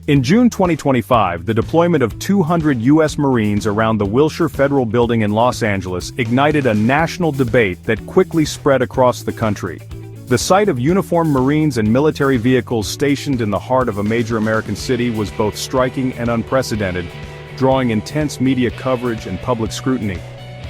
In June 2025, the deployment of 200 U.S. Marines around the Wilshire Federal Building in Los Angeles ignited a national debate that quickly spread across the country. The sight of uniformed Marines and military vehicles stationed in the heart of a major American city was both striking and unprecedented, drawing intense media coverage and public scrutiny.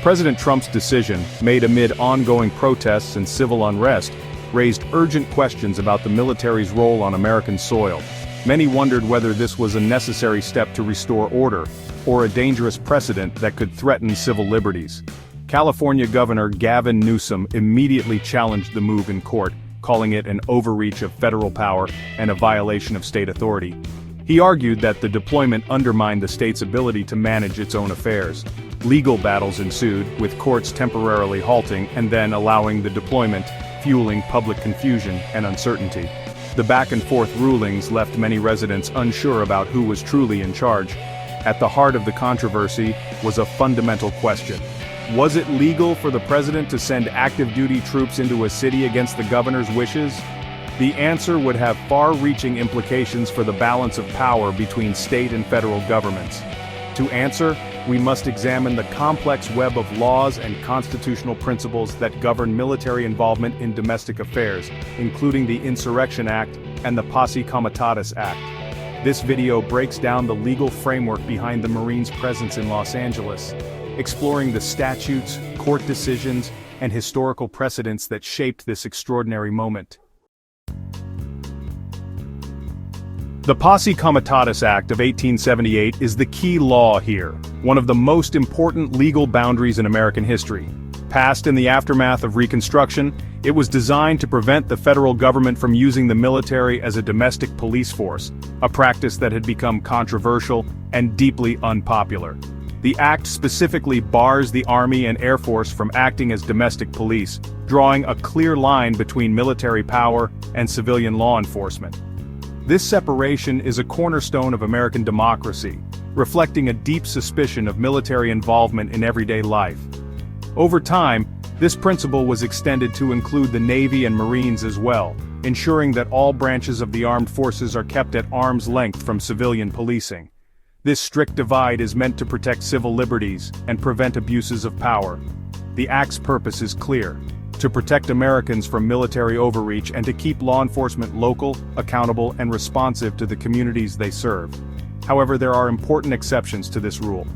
President Trump's decision, made amid ongoing protests and civil unrest, raised urgent questions about the military's role on American soil. Many wondered whether this was a necessary step to restore order, or a dangerous precedent that could threaten civil liberties. California Governor Gavin Newsom immediately challenged the move in court, calling it an overreach of federal power and a violation of state authority. He argued that the deployment undermined the state's ability to manage its own affairs. Legal battles ensued, with courts temporarily halting and then allowing the deployment, fueling public confusion and uncertainty. The back-and-forth rulings left many residents unsure about who was truly in charge. At the heart of the controversy was a fundamental question. Was it legal for the president to send active-duty troops into a city against the governor's wishes? The answer would have far-reaching implications for the balance of power between state and federal governments. To answer, we must examine the complex web of laws and constitutional principles that govern military involvement in domestic affairs, including the Insurrection Act and the Posse Comitatus Act. This video breaks down the legal framework behind the Marines' presence in Los Angeles, exploring the statutes, court decisions, and historical precedents that shaped this extraordinary moment. The Posse Comitatus Act of 1878 is the key law here, one of the most important legal boundaries in American history. Passed in the aftermath of Reconstruction, it was designed to prevent the federal government from using the military as a domestic police force, a practice that had become controversial and deeply unpopular. The act specifically bars the Army and Air Force from acting as domestic police, drawing a clear line between military power and civilian law enforcement. This separation is a cornerstone of American democracy, reflecting a deep suspicion of military involvement in everyday life. Over time, this principle was extended to include the Navy and Marines as well, ensuring that all branches of the armed forces are kept at arm's length from civilian policing. This strict divide is meant to protect civil liberties and prevent abuses of power. The Act's purpose is clear: to protect Americans from military overreach and to keep law enforcement local, accountable, and responsive to the communities they serve. However, there are important exceptions to this rule.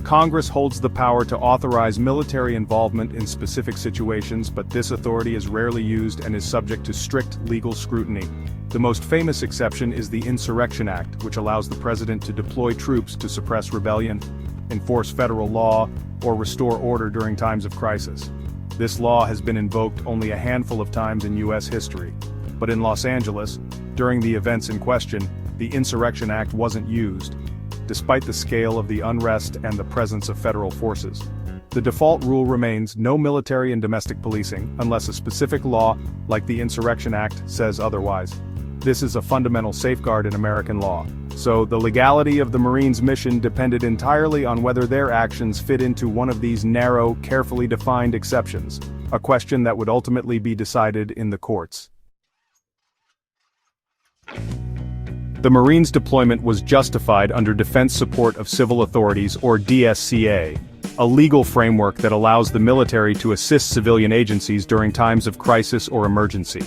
Congress holds the power to authorize military involvement in specific situations, but this authority is rarely used and is subject to strict legal scrutiny. The most famous exception is the Insurrection Act, which allows the president to deploy troops to suppress rebellion, enforce federal law, or restore order during times of crisis. This law has been invoked only a handful of times in U.S. history, but in Los Angeles, during the events in question, the Insurrection Act wasn't used, despite the scale of the unrest and the presence of federal forces. The default rule remains no military and domestic policing, unless a specific law, like the Insurrection Act, says otherwise. This is a fundamental safeguard in American law. So, the legality of the Marines' mission depended entirely on whether their actions fit into one of these narrow, carefully defined exceptions, a question that would ultimately be decided in the courts. The Marines' deployment was justified under Defense Support of Civil Authorities, or DSCA, a legal framework that allows the military to assist civilian agencies during times of crisis or emergency.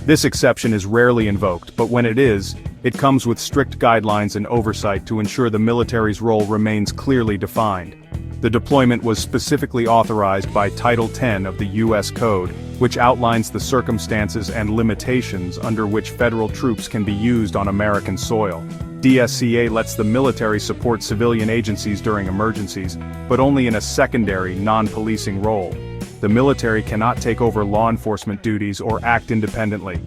This exception is rarely invoked, but when it is, it comes with strict guidelines and oversight to ensure the military's role remains clearly defined. The deployment was specifically authorized by Title 10 of the U.S. Code, which outlines the circumstances and limitations under which federal troops can be used on American soil. DSCA lets the military support civilian agencies during emergencies, but only in a secondary, non-policing role. The military cannot take over law enforcement duties or act independently.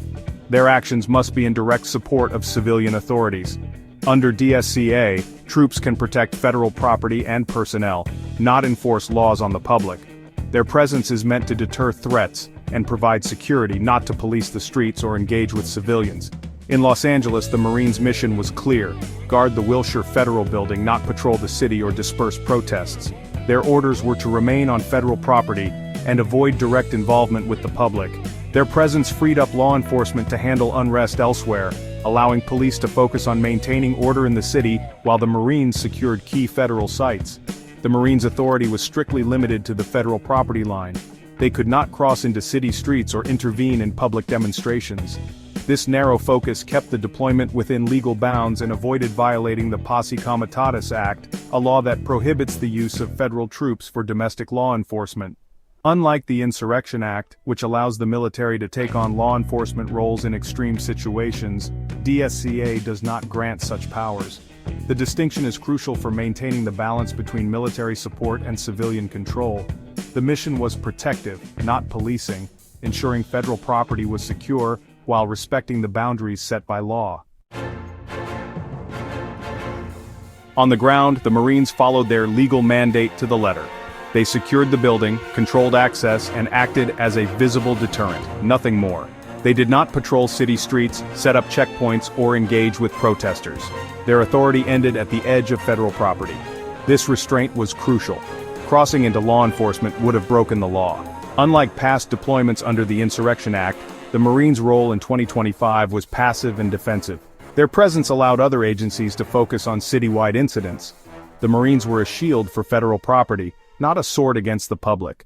Their actions must be in direct support of civilian authorities. Under DSCA, troops can protect federal property and personnel, not enforce laws on the public. Their presence is meant to deter threats and provide security, not to police the streets or engage with civilians. In Los Angeles, the Marines' mission was clear: guard the Wilshire Federal Building, not patrol the city or disperse protests. Their orders were to remain on federal property and avoid direct involvement with the public. Their presence freed up law enforcement to handle unrest elsewhere, allowing police to focus on maintaining order in the city while the Marines secured key federal sites. The Marines' authority was strictly limited to the federal property line. They could not cross into city streets or intervene in public demonstrations. This narrow focus kept the deployment within legal bounds and avoided violating the Posse Comitatus Act, a law that prohibits the use of federal troops for domestic law enforcement. Unlike the Insurrection Act, which allows the military to take on law enforcement roles in extreme situations, DSCA does not grant such powers. The distinction is crucial for maintaining the balance between military support and civilian control. The mission was protective, not policing, ensuring federal property was secure while respecting the boundaries set by law. On the ground, the Marines followed their legal mandate to the letter. They secured the building, controlled access, and acted as a visible deterrent, nothing more. They did not patrol city streets, set up checkpoints, or engage with protesters. Their authority ended at the edge of federal property. This restraint was crucial. Crossing into law enforcement would have broken the law. Unlike past deployments under the Insurrection Act, the Marines' role in 2025 was passive and defensive. Their presence allowed other agencies to focus on citywide incidents. The Marines were a shield for federal property, not a sword against the public.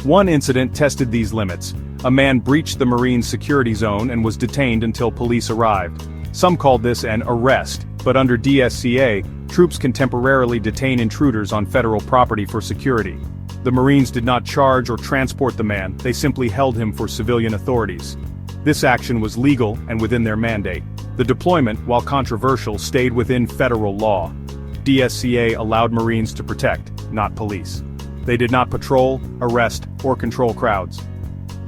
One incident tested these limits. A man breached the Marines' security zone and was detained until police arrived. Some called this an arrest, but under DSCA, troops can temporarily detain intruders on federal property for security. The Marines did not charge or transport the man, they simply held him for civilian authorities. This action was legal and within their mandate. The deployment, while controversial, stayed within federal law. DSCA allowed Marines to protect, not police. They did not patrol, arrest, or control crowds.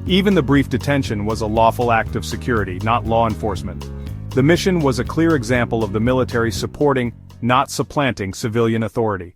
Even the brief detention was a lawful act of security, not law enforcement. The mission was a clear example of the military supporting, not supplanting, civilian authority.